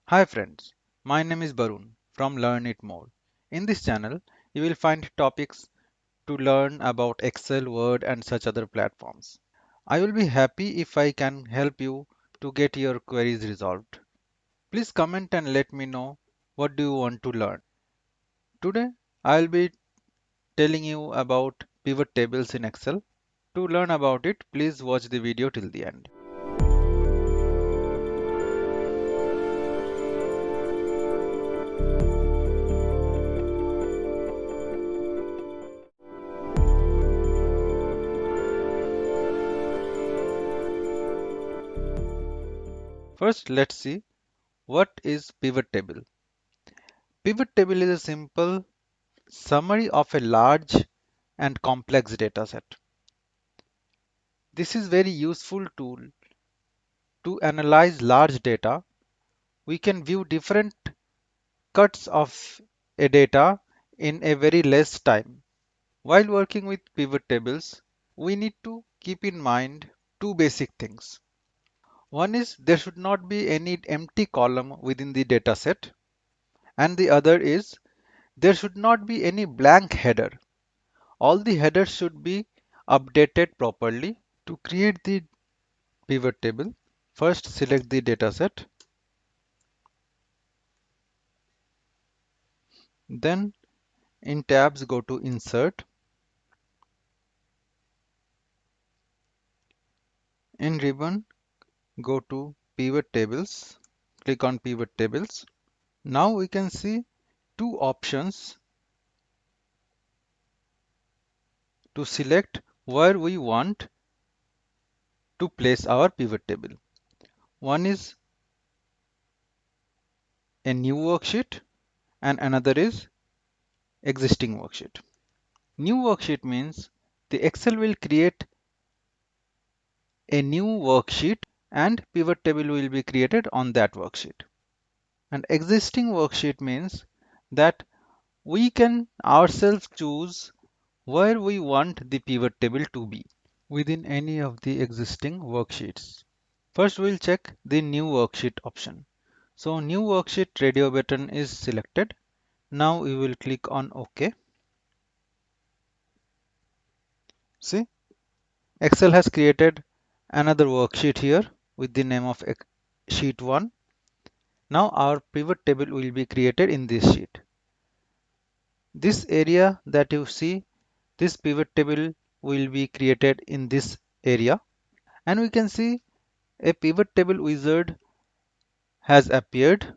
Hi friends, my name is Barun from Learn It More. In this channel, you will find topics to learn about Excel, Word, and such other platforms. I will be happy if I can help you to get your queries resolved. Please comment and let me know what do you want to learn. Today, I will be telling you about pivot tables in Excel. To learn about it, please watch the video till the end. First, let's see what is pivot table. Pivot table is a simple summary of a large and complex data set. This is very useful tool to analyze large data. We can view different cuts of a data in a very less time. While working with pivot tables, we need to keep in mind two basic things. One is there should not be any empty column within the data set, and the other is there should not be any blank header. All the headers should be updated properly. To create the pivot table, first select the dataset, then in tabs go to Insert, in ribbon go to Pivot Tables, click on Pivot Tables. Now we can see two options to select where we want to place our pivot table. One is a new worksheet and another is existing worksheet. New worksheet means the Excel will create a new worksheet and pivot table will be created on that worksheet. An existing worksheet means that we can ourselves choose where we want the pivot table to be within any of the existing worksheets. First, we'll check the new worksheet option. So new worksheet radio button is selected. Now we will click on OK. See, Excel has created another worksheet here with the name of sheet 1. Now our pivot table will be created in this sheet. This area that you see, this pivot table will be created in this area, and we can see a pivot table wizard has appeared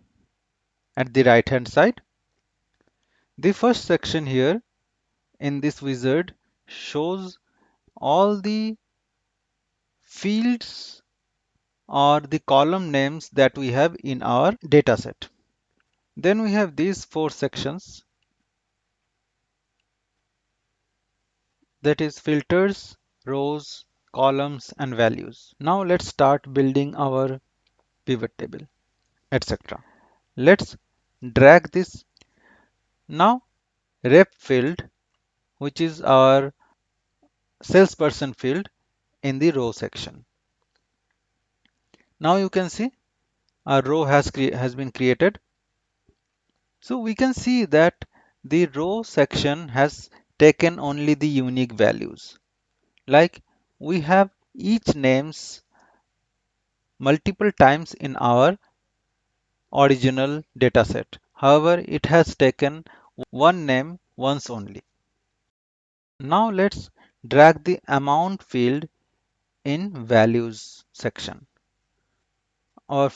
at the right hand side. The first section here in this wizard shows all the fields or the column names that we have in our data set. Then we have these four sections, that is filters, rows, columns and values. Now let's start building our pivot table, etc. Let's drag this. Now rep field, which is our salesperson field, in the row section. Now you can see a row has been created. So we can see that the row section has taken only the unique values. Like we have each names multiple times in our original dataset. However, it has taken one name once only. Now let's drag the amount field in values section. Our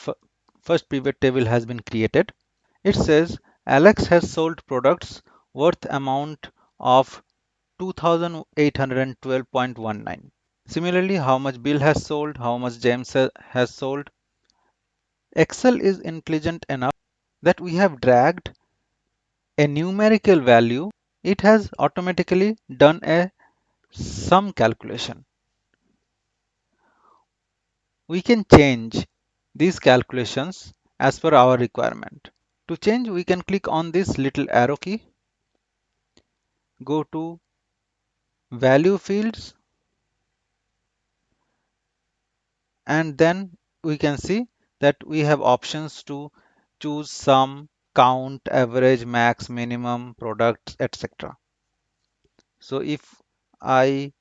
first pivot table has been created. It says Alex has sold products worth amount of 2812.19. Similarly, how much Bill has sold, how much James has sold. Excel is intelligent enough that we have dragged a numerical value. It has automatically done a sum calculation. We can change these calculations as per our requirement. To change, we can click on this little arrow key, go to value fields, and then we can see that we have options to choose sum, count, average, max, minimum, products, etc. So if I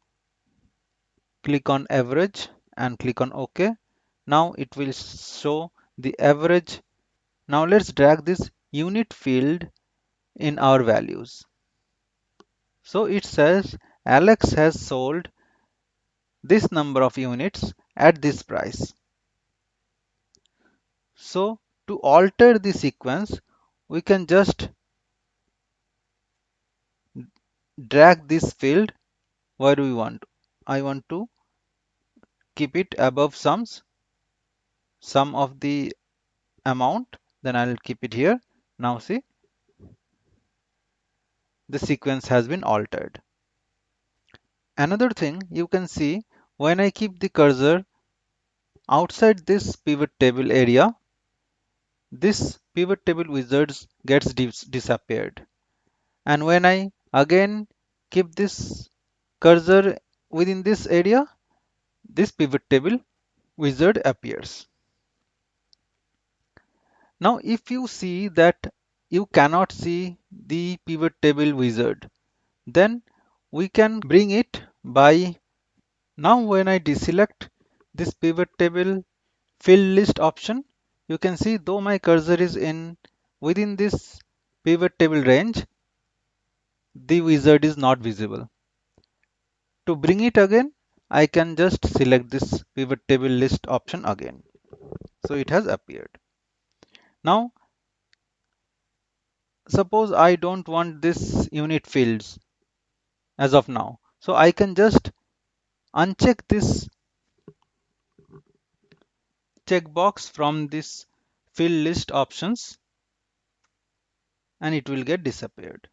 click on average and click on OK, now it will show the average. Now let's drag this unit field in our values. So it says Alex has sold this number of units at this price. So to alter the sequence, we can just drag this field where we want. I want to keep it above sum of the amount, then I'll keep it here. Now see, the sequence has been altered. Another thing you can see, when I keep the cursor outside this pivot table area, this pivot table wizard gets disappeared. And when I again keep this cursor within this area, this pivot table wizard appears. Now if you see that you cannot see the pivot table wizard, then we can bring it by, now when I deselect this pivot table field list option, you can see though my cursor is in within this pivot table range, the wizard is not visible. To bring it again, I can just select this pivot table list option again. So it has appeared. Now suppose I don't want this unit fields as of now. So I can just uncheck this checkbox from this field list options and it will get disappeared.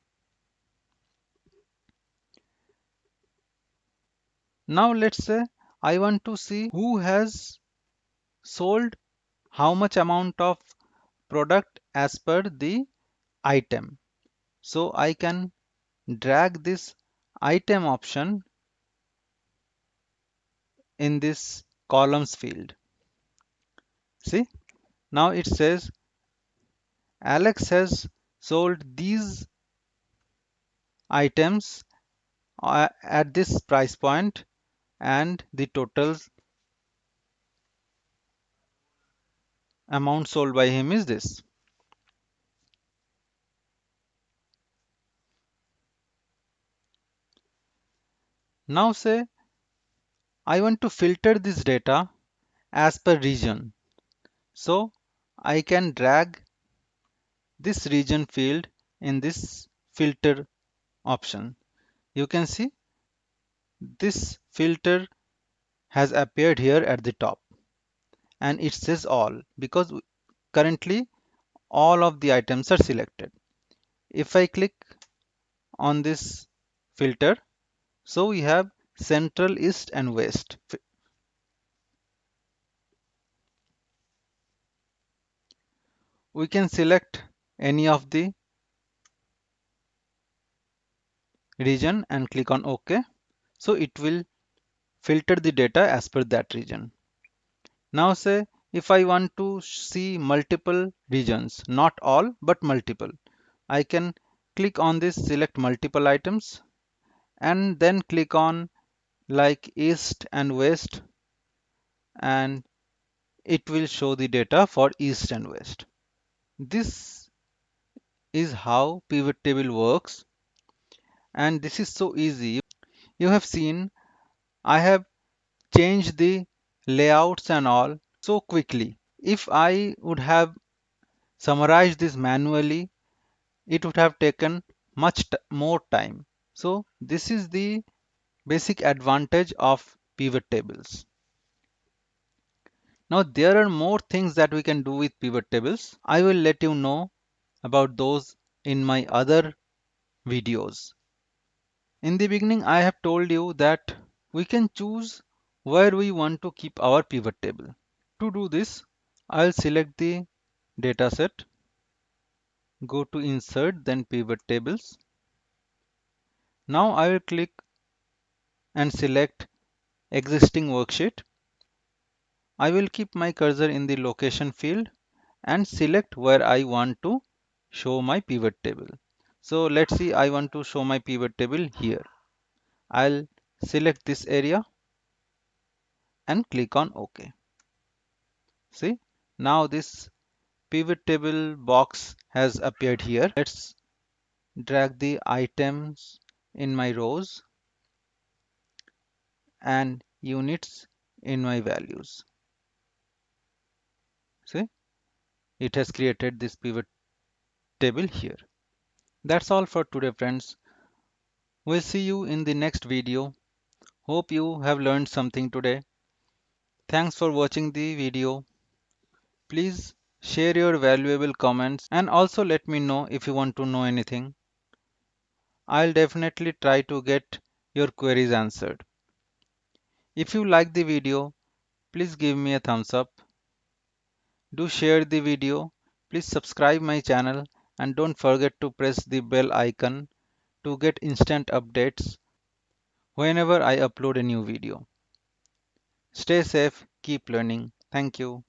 Now let's say I want to see who has sold how much amount of product as per the item. So I can drag this item option in this columns field. See, now it says Alex has sold these items at this price point and the total amount sold by him is this. Now say I want to filter this data as per region. So I can drag this region field in this filter option. You can see this filter has appeared here at the top and it says all because currently all of the items are selected. If I click on this filter, so we have central, east and west. We can select any of the region and click on OK. So it will filter the data as per that region. Now say if I want to see multiple regions, not all but multiple, I can click on this select multiple items and then click on like east and west and it will show the data for east and west. This is how pivot table works and this is so easy. You have seen I have changed the layouts and all so quickly. If I would have summarized this manually, it would have taken much more time. So this is the basic advantage of pivot tables. Now there are more things that we can do with pivot tables. I will let you know about those in my other videos. In the beginning, I have told you that we can choose where we want to keep our pivot table. To do this, I'll select the dataset, go to insert, then pivot tables. Now I will click and select existing worksheet. I will keep my cursor in the location field and select where I want to show my pivot table. So let's see, I want to show my pivot table here. I'll select this area and click on OK. See, now this pivot table box has appeared here. Let's drag the items in my rows and units in my values. See, it has created this pivot table here. That's all for today, friends. We'll see you in the next video. Hope you have learned something today. Thanks for watching the video. Please share your valuable comments and also let me know if you want to know anything. I'll definitely try to get your queries answered. If you like the video, please give me a thumbs up. Do share the video. Please subscribe my channel and don't forget to press the bell icon to get instant updates whenever I upload a new video. Stay safe, keep learning. Thank you.